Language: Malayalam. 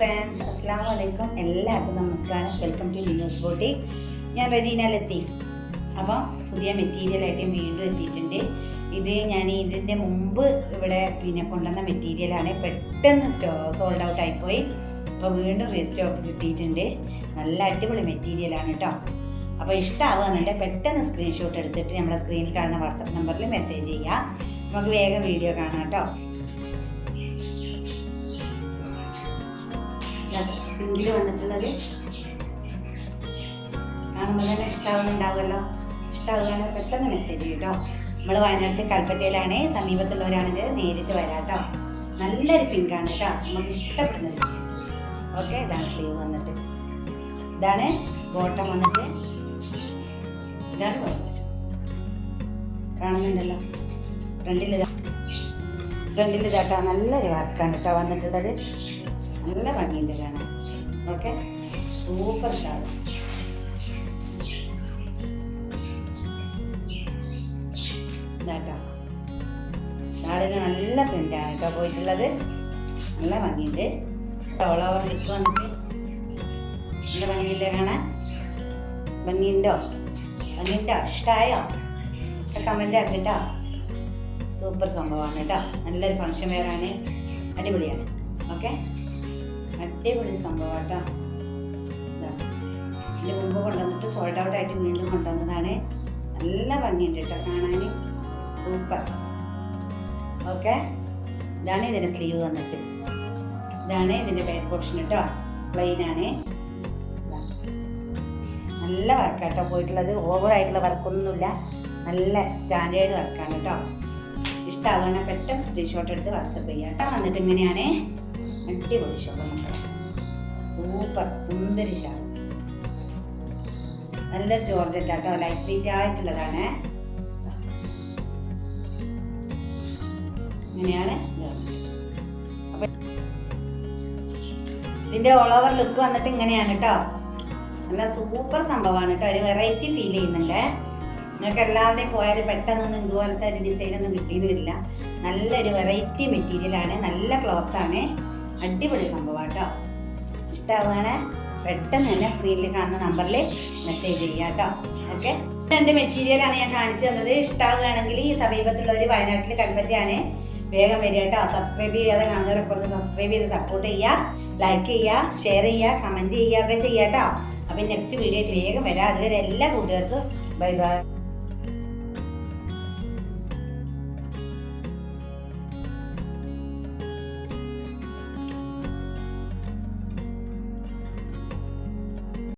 ഫ്രണ്ട്സ്, അസ്സലാമു അലൈക്കും. എല്ലാവർക്കും നമസ്കാരം. Welcome to News Boutique. ഞാൻ റജീന ലത്തീഫ്. അപ്പം പുതിയ മെറ്റീരിയലായിട്ട് വീണ്ടും എത്തിയിട്ടുണ്ട്. ഇത് ഞാൻ ഇതിൻ്റെ മുമ്പ് ഇവിടെ കൊണ്ടുവന്ന മെറ്റീരിയലാണ്. പെട്ടെന്ന് സോൾഡ് ഔട്ട് ആയിപ്പോയി. അപ്പോൾ വീണ്ടും റീസ്റ്റോക്ക് കിട്ടിയിട്ടുണ്ട്. നല്ല അടിപൊളി മെറ്റീരിയലാണ് കേട്ടോ. അപ്പോൾ ഇഷ്ടമാവുകയെന്നുണ്ടെ പെട്ടെന്ന് സ്ക്രീൻഷോട്ട് എടുത്തിട്ട് നമ്മുടെ സ്ക്രീനിൽ കാണുന്ന വാട്സപ്പ് നമ്പറിൽ മെസ്സേജ് ചെയ്യുക. നമുക്ക് വേഗം വീഡിയോ കാണാം കേട്ടോ. പിങ്കിൽ വന്നിട്ടുള്ളത് കാണുമ്പോൾ തന്നെ ഇഷ്ടമാവുന്നുണ്ടാവുമല്ലോ. ഇഷ്ടമാവുകയാണെങ്കിൽ പെട്ടെന്ന് മെസ്സേജ് ചെയ്യും കേട്ടോ. നമ്മൾ വയനാട്ടിൽ കൽപ്പറ്റയിലാണ്. സമീപത്തുള്ളവരാണെങ്കിൽ നേരിട്ട് വരാം കേട്ടോ. നല്ലൊരു പിങ്കാണ് കേട്ടോ, നമുക്ക് ഇഷ്ടപ്പെടുന്നത്. ഓക്കെ, ഇതാണ് സ്ലീവ് വന്നിട്ട്, ഇതാണ് ബോട്ടം വന്നിട്ട്, ഇതാണ് ബോട്ടം. കാണുന്നുണ്ടല്ലോ ഫ്രണ്ടിൽ ഇതാട്ടോ. നല്ലൊരു വർക്കാണ് കേട്ടോ വന്നിട്ടുള്ളത്. നല്ല ഭംഗിയുണ്ട് കാണാൻ. Okay, super shawl. ഇതാട്ടോ ഷാളിന് നല്ല പ്രിന്റാണ് കേട്ടോ പോയിട്ടുള്ളത്. നല്ല ഭംഗിയുണ്ട്. ഓൾ ഓവർ ലുക്ക് വന്നിട്ട് നല്ല ഭംഗിയില്ലേ കാണാൻ? ഭംഗിയുണ്ടോ? ഇഷ്ടമായോ? കമൻ്റ് ആക്കി കേട്ടോ. സൂപ്പർ സംഭവമാണ് കേട്ടോ. നല്ലൊരു ഫങ്ഷൻ വെയറാണ്. അടിപൊളിയാണ്. ഓക്കെ, അടിപൊളി സംഭവം കേട്ടോ. ഇതിന് മുമ്പ് കൊണ്ടുവന്നിട്ട് സോൾഡ് ഔട്ട് ആയിട്ട് വീണ്ടും കൊണ്ടുവന്നതാണ്. നല്ല ഭംഗിയുണ്ട് കേട്ടോ കാണാൻ. സൂപ്പർ. ഓക്കെ, ഇതാണ് ഇതിൻ്റെ സ്ലീവ് വന്നിട്ട്. ഇതാണ് ഇതിൻ്റെ ബാക്ക് പോർഷൻ കേട്ടോ. പ്ലെയിൻ ആണ്. നല്ല വർക്കാട്ടോ പോയിട്ടുള്ളത്. ഓവറായിട്ടുള്ള വർക്കൊന്നുമില്ല. നല്ല സ്റ്റാൻഡേർഡ് വർക്കാണ് കേട്ടോ. ഇഷ്ടമാവുകയാണെങ്കിൽ പെട്ടെന്ന് സ്ക്രീൻഷോട്ട് എടുത്ത് വാട്സപ്പ് ചെയ്യാം കേട്ടോ. വന്നിട്ട് ഇങ്ങനെയാണ്. അടിപൊളി ഷോൾ, സൂപ്പർ സുന്ദരി ഷാൾ. നല്ലൊരു ജോർജറ്റ് ആട്ടോ. ലൈറ്റ് വെയിറ്റ് ആയിട്ടുള്ളതാണ്. ഇങ്ങനെയാണ്. അപ്പൊ ഇതിന്റെ ഓൾ ഓവർ ലുക്ക് വന്നിട്ട് ഇങ്ങനെയാണ് കേട്ടോ. നല്ല സൂപ്പർ സംഭവമാണ് കേട്ടോ. ഒരു വെറൈറ്റി ഫീൽ ചെയ്യുന്നുണ്ട്. നിങ്ങൾക്ക് എല്ലാവരുടെയും പോയാൽ പെട്ടെന്നൊന്നും ഇതുപോലത്തെ ഒരു ഡിസൈനൊന്നും കിട്ടിയെന്ന് വരില്ല. നല്ലൊരു വെറൈറ്റി മെറ്റീരിയലാണ്. നല്ല ക്ലോത്താണ്. അടിപൊളി സംഭവം കേട്ടോ. ഇഷ്ടമാവുകയാണ് പെട്ടെന്ന് തന്നെ സ്ക്രീനിൽ കാണുന്ന നമ്പറിൽ മെസ്സേജ് ചെയ്യുക കേട്ടോ. ഓക്കെ, രണ്ട് മെറ്റീരിയലാണ് ഞാൻ കാണിച്ചു തന്നത്. ഇഷ്ടമാവുകയാണെങ്കിൽ ഈ സമീപത്തുള്ളവർ വയനാട്ടിൽ കൽപ്പറ്റയാണ്, വേഗം വരിക കേട്ടോ. സബ്സ്ക്രൈബ് ചെയ്യാതെ കാണുന്നവരൊക്കെ ഒന്ന് സബ്സ്ക്രൈബ് ചെയ്ത് സപ്പോർട്ട് ചെയ്യുക, ലൈക്ക് ചെയ്യുക, ഷെയർ ചെയ്യുക, കമൻറ്റ് ചെയ്യുക ഒക്കെ ചെയ്യാം കേട്ടോ. അപ്പം നെക്സ്റ്റ് വീഡിയോ ആയിട്ട് വേഗം വരാം. അതുവരെ എല്ലാ കൂട്ടുകാർക്കും ബൈ ബൈ.